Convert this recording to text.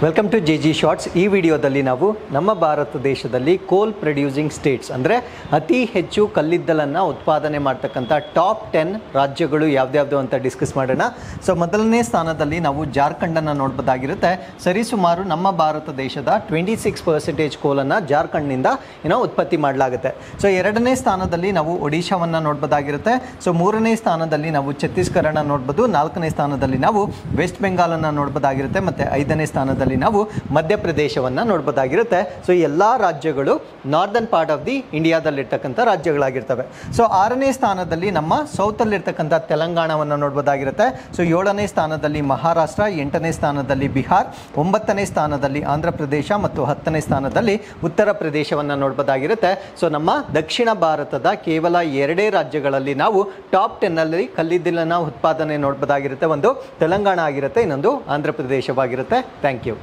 Welcome to J shorts. ಈ ವಿಡಿಯೋದಲ್ಲಿ ನಾವು ನಮ್ಮ ಭಾರತ ದೇಶದಲ್ಲಿ ಕೋಲ್ ಪ್ರೊಡ್ಯೂಸಿಂಗ್ ಸ್ಟೇಟ್ಸ್ ಅಂದರೆ ಅತಿ ಹೆಚ್ಚು ಕಲ್ಲಿದ್ದಲನ್ನು ಉತ್ಪಾದನೆ ಮಾಡ್ತಕ್ಕಂಥ ಟಾಪ್ 10 ರಾಜ್ಯಗಳು ಯಾವ್ದ್ಯಾವುದು ಅಂತ ಡಿಸ್ಕಸ್ ಮಾಡೋಣ. ಸೊ ಮೊದಲನೇ ಸ್ಥಾನದಲ್ಲಿ ನಾವು ಜಾರ್ಖಂಡನ್ನು ನೋಡ್ಬೋದಾಗಿರುತ್ತೆ. ಸರಿಸುಮಾರು ನಮ್ಮ ಭಾರತ ದೇಶದ 26% ಕೋಲನ್ನು ಜಾರ್ಖಂಡ್ನಿಂದ ಉತ್ಪತ್ತಿ ಮಾಡಲಾಗುತ್ತೆ. ಸೊ ಎರಡನೇ ಸ್ಥಾನದಲ್ಲಿ ನಾವು ಒಡಿಶಾವನ್ನು ನೋಡ್ಬೋದಾಗಿರುತ್ತೆ. ಸೊ ಮೂರನೇ ಸ್ಥಾನದಲ್ಲಿ ನಾವು ಛತ್ತೀಸ್ಗಢನ ನೋಡ್ಬೋದು. ನಾಲ್ಕನೇ ಸ್ಥಾನದಲ್ಲಿ ನಾವು ವೆಸ್ಟ್ ಬೆಂಗಾಲನ್ನು ನೋಡ್ಬೋದಾಗಿರುತ್ತೆ. ಮತ್ತು ಐದನೇ ಸ್ಥಾನದಲ್ಲಿ ನಾವು ಮಧ್ಯಪ್ರದೇಶವನ್ನು ನೋಡ್ಬೋದಾಗಿರುತ್ತೆ. ಸೊ ಎಲ್ಲ ರಾಜ್ಯಗಳು ನಾರ್ದರ್ನ್ ಪಾರ್ಟ್ ಆಫ್ ದಿ ಇಂಡಿಯಾದಲ್ಲಿರ್ತಕ್ಕಂಥ ರಾಜ್ಯಗಳಾಗಿರ್ತವೆ. ಸೊ ಆರನೇ ಸ್ಥಾನದಲ್ಲಿ ನಮ್ಮ ಸೌತಲ್ಲಿರ್ತಕ್ಕಂಥ ತೆಲಂಗಾಣವನ್ನು ನೋಡ್ಬೋದಾಗಿರುತ್ತೆ. ಸೊ ಏಳನೇ ಸ್ಥಾನದಲ್ಲಿ ಮಹಾರಾಷ್ಟ್ರ, ಎಂಟನೇ ಸ್ಥಾನದಲ್ಲಿ ಬಿಹಾರ್, ಒಂಬತ್ತನೇ ಸ್ಥಾನದಲ್ಲಿ ಆಂಧ್ರ ಪ್ರದೇಶ ಮತ್ತು 10ನೇ ಸ್ಥಾನದಲ್ಲಿ ಉತ್ತರ ಪ್ರದೇಶವನ್ನು ನೋಡ್ಬೋದಾಗಿರುತ್ತೆ. ಸೊ ನಮ್ಮ ದಕ್ಷಿಣ ಭಾರತದ ಕೇವಲ 2 ರಾಜ್ಯಗಳಲ್ಲಿ ನಾವು ಟಾಪ್ 10ನಲ್ಲಿ ಕಲ್ಲಿದ್ದಲನ ಉತ್ಪಾದನೆ ನೋಡ್ಬೋದಾಗಿರುತ್ತೆ. ಒಂದು ತೆಲಂಗಾಣ ಆಗಿರುತ್ತೆ, ಇನ್ನೊಂದು ಆಂಧ್ರ ಪ್ರದೇಶವಾಗಿರುತ್ತೆ. Thank you.